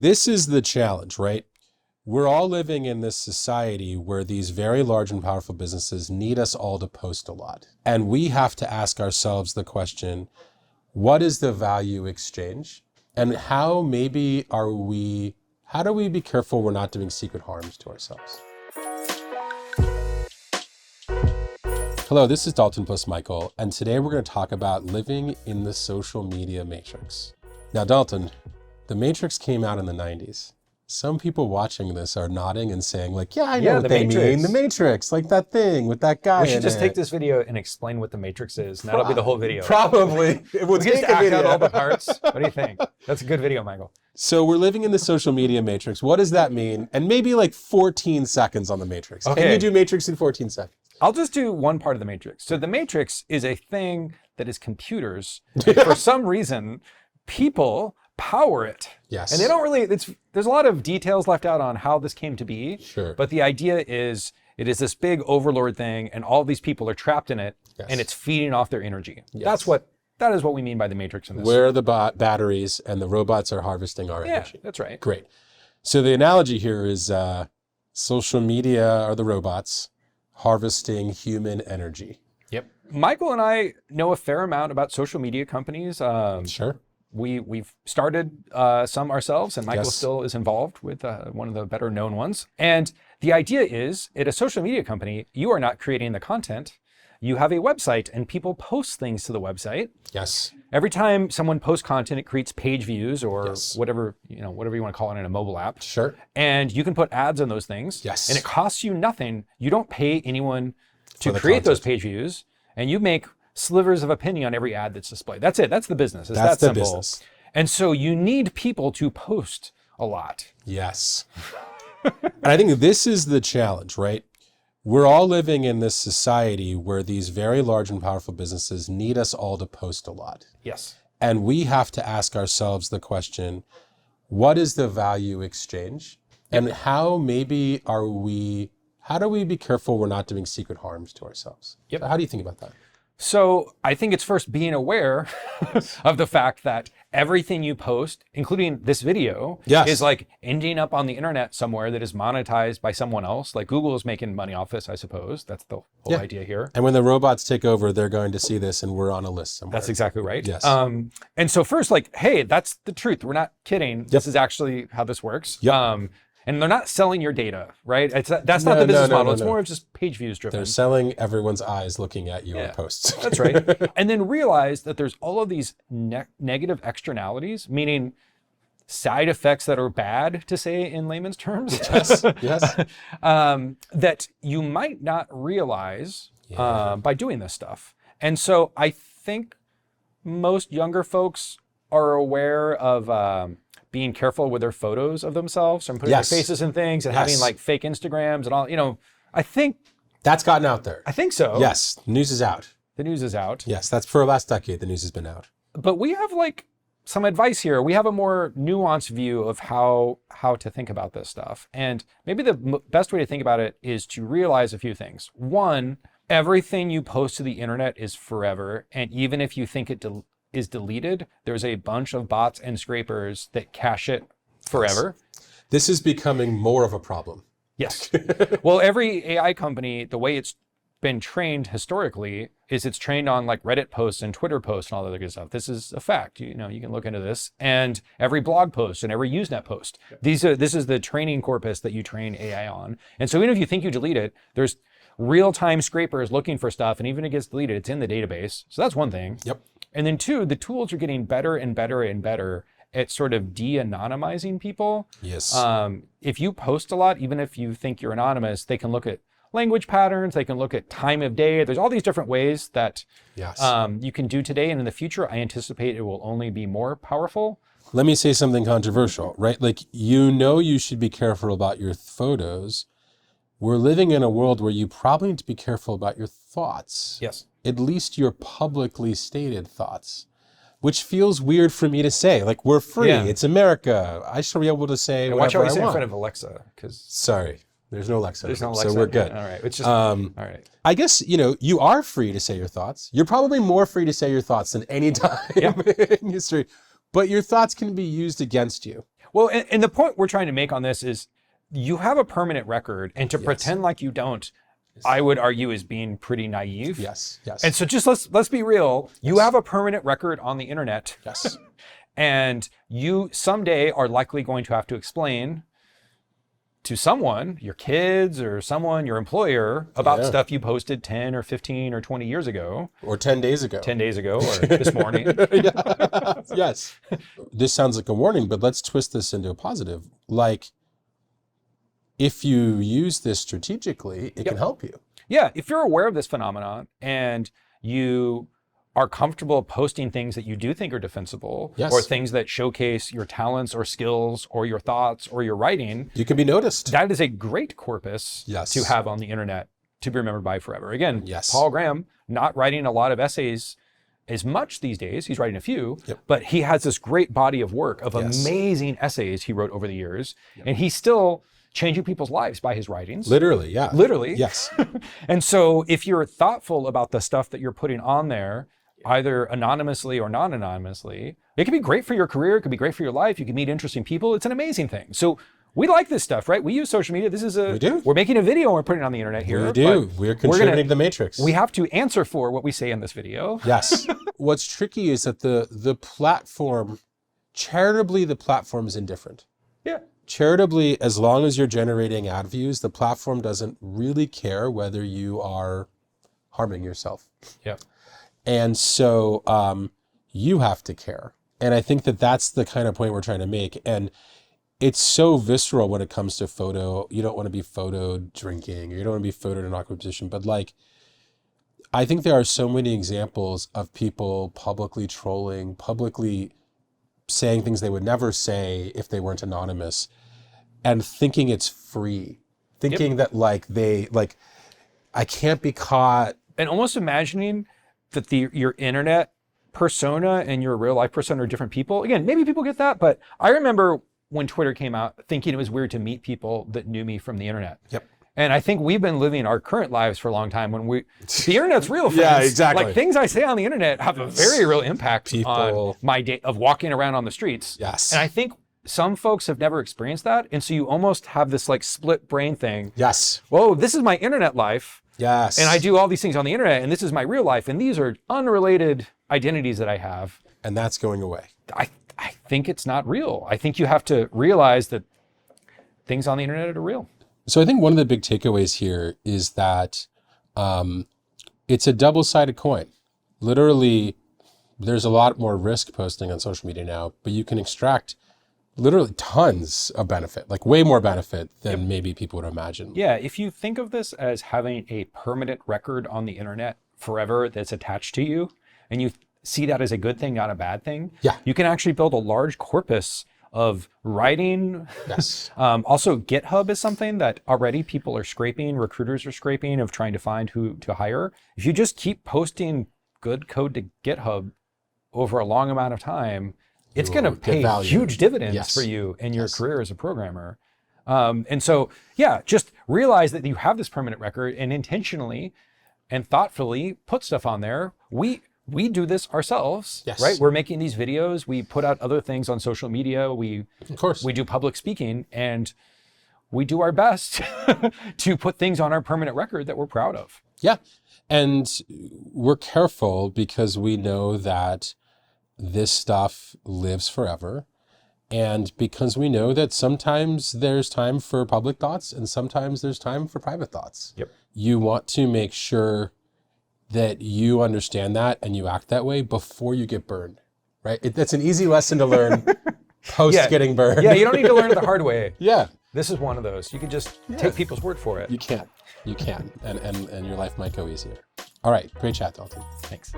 This is the challenge, right? We're all living in this society where these very large and powerful businesses need us all to post a lot. And we have to ask ourselves the question, what is the value exchange? And how do we be careful we're not doing secret harms to ourselves? Hello, this is Dalton Plus Michael, and today we're going to talk about living in the social media matrix. Now, Dalton, the Matrix came out in the 90s. Some people watching this are nodding and saying like, yeah, I know what they mean. The Matrix, like that thing with that guy. We should just take this video and explain what the Matrix is. And that'll be the whole video. Probably. We'll just act out all the parts. What do you think? That's a good video, Michael. So we're living in the social media matrix. What does that mean? And maybe like 14 seconds on the Matrix. Okay. Can you do Matrix in 14 seconds? I'll just do one part of the Matrix. So the Matrix is a thing that is computers. For some reason, people power it. Yes. And they don't really, there's a lot of details left out on how this came to be. Sure. But the idea is, it is this big overlord thing and all these people are trapped in it. Yes. And it's feeding off their energy. Yes. That is what we mean by the Matrix in this. Where the batteries and the robots are harvesting our energy. Yeah, that's right. Great. So the analogy here is social media are the robots harvesting human energy. Yep. Michael and I know a fair amount about social media companies. Sure. We've started some ourselves, and Michael still is involved with one of the better known ones. And the idea is, at a social media company, you are not creating the content. You have a website, and people post things to the website. Yes. Every time someone posts content, it creates page views or whatever you want to call it in a mobile app. Sure. And you can put ads on those things. Yes. And it costs you nothing. You don't pay anyone to create those page views, and you make slivers of a penny on every ad that's displayed. That's it. That's the business. It's that simple. Business. And so you need people to post a lot. Yes. And I think this is the challenge, right? We're all living in this society where these very large and powerful businesses need us all to post a lot. Yes. And we have to ask ourselves the question, what is the value exchange? And how do we be careful we're not doing secret harms to ourselves? Yep. So how do you think about that? So I think it's first being aware of the fact that everything you post, including this video, is like ending up on the internet somewhere that is monetized by someone else. Like Google is making money off this, I suppose. That's the whole idea here. And when the robots take over, they're going to see this and we're on a list somewhere. That's exactly right. Yes. And so first, like, hey, that's the truth. We're not kidding. This is actually how this works. Yep. And they're not selling your data, right? That's not the business model. It's more of just page views driven. They're selling everyone's eyes looking at your posts. That's right. And then realize that there's all of these negative externalities, meaning side effects that are bad, to say in layman's terms. Yes. Yes. That you might not realize by doing this stuff. And so I think most younger folks are aware of being careful with their photos of themselves and putting their faces in things and having like fake Instagrams and all, I think that's gotten out there. I think so. Yes. The news is out. The news is out. Yes. That's for the last decade. The news has been out. But we have like some advice here. We have a more nuanced view of how to think about this stuff. And maybe the best way to think about it is to realize a few things. One, everything you post to the internet is forever. And even if you think it is deleted, there's a bunch of bots and scrapers that cache it forever. This is becoming more of a problem. Yes. Well, every AI company, the way it's been trained historically is it's trained on like Reddit posts and Twitter posts and all that other good stuff. This is a fact. You can look into this. And every blog post and every Usenet post. This is the training corpus that you train AI on. And so even if you think you delete it, there's real-time scrapers looking for stuff. And even if it gets deleted, it's in the database. So that's one thing. Yep. And then two, the tools are getting better and better and better at sort of de-anonymizing people. Yes. If you post a lot, even if you think you're anonymous, they can look at language patterns, they can look at time of day. There's all these different ways that you can do today. And in the future, I anticipate it will only be more powerful. Let me say something controversial, right? Like, you should be careful about your photos. We're living in a world where you probably need to be careful about your thoughts. Yes. At least your publicly stated thoughts, which feels weird for me to say. Like, we're free. Yeah. It's America. I should be able to say whatever I want. Watch how you say in front of Alexa, because sorry, there's no Alexa. There's no Alexa. So we're good. All right. It's just all right. I guess you are free to say your thoughts. You're probably more free to say your thoughts than any time in history, but your thoughts can be used against you. Well, and the point we're trying to make on this is you have a permanent record, and to pretend like you don't, I would argue, is being pretty naive. Yes. And so just let's be real. You have a permanent record on the internet. Yes. And you someday are likely going to have to explain to someone, your kids or someone, your employer, about stuff you posted 10 or 15 or 20 years ago. Or 10 days ago. 10 days ago or this morning. Yes. This sounds like a warning, but let's twist this into a positive. Like, if you use this strategically, it can help you. Yeah, if you're aware of this phenomenon and you are comfortable posting things that you do think are defensible, or things that showcase your talents or skills or your thoughts or your writing, you can be noticed. That is a great corpus to have on the internet to be remembered by forever. Again, Paul Graham, not writing a lot of essays as much these days. He's writing a few, but he has this great body of work of amazing essays he wrote over the years, and he's still changing people's lives by his writings. Literally, yeah. Literally. Yes. And so if you're thoughtful about the stuff that you're putting on there, either anonymously or non-anonymously, it can be great for your career. It could be great for your life. You can meet interesting people. It's an amazing thing. So we like this stuff, right? We use social media. This is we're making a video and we're putting it on the internet here. We do. We're contributing to the Matrix. We have to answer for what we say in this video. Yes. What's tricky is that the platform, charitably, the platform is indifferent. Yeah. Charitably, as long as you're generating ad views, the platform doesn't really care whether you are harming yourself. Yeah. And so you have to care. And I think that that's the kind of point we're trying to make. And it's so visceral when it comes to photo. You don't want to be photoed drinking, or you don't want to be photoed in an awkward position. But like, I think there are so many examples of people publicly trolling, publicly saying things they would never say if they weren't anonymous, and thinking it's free, thinking that I can't be caught. And almost imagining that your internet persona and your real life persona are different people. Again, maybe people get that, but I remember when Twitter came out thinking it was weird to meet people that knew me from the internet. Yep. And I think we've been living our current lives for a long time when the internet's real, friends. Yeah, exactly. Like, things I say on the internet have a very real impact on my day of walking around on the streets. Yes. And I think some folks have never experienced that. And so you almost have this like split brain thing. Yes. Whoa, this is my internet life. Yes. And I do all these things on the internet, and this is my real life. And these are unrelated identities that I have. And that's going away. I think it's not real. I think you have to realize that things on the internet are real. So I think one of the big takeaways here is that it's a double-sided coin. Literally, there's a lot more risk posting on social media now, but you can extract literally tons of benefit, like way more benefit than maybe people would imagine. Yeah, if you think of this as having a permanent record on the internet forever that's attached to you, and you see that as a good thing, not a bad thing, you can actually build a large corpus of writing. Yes. Also, GitHub is something that already people are scraping, recruiters are scraping, of trying to find who to hire. If you just keep posting good code to GitHub over a long amount of time, it's going to pay huge dividends for you in your career as a programmer. And so, just realize that you have this permanent record, and intentionally and thoughtfully put stuff on there. We do this ourselves, right? We're making these videos. We put out other things on social media. We do public speaking, and we do our best to put things on our permanent record that we're proud of. Yeah. And we're careful because we know that this stuff lives forever. And because we know that sometimes there's time for public thoughts and sometimes there's time for private thoughts. Yep. You want to make sure that you understand that and you act that way before you get burned, right? That's an easy lesson to learn post getting burned. Yeah, you don't need to learn it the hard way. Yeah. This is one of those. You can just take people's word for it. You can. And your life might go easier. All right, great chat, Dalton. Thanks.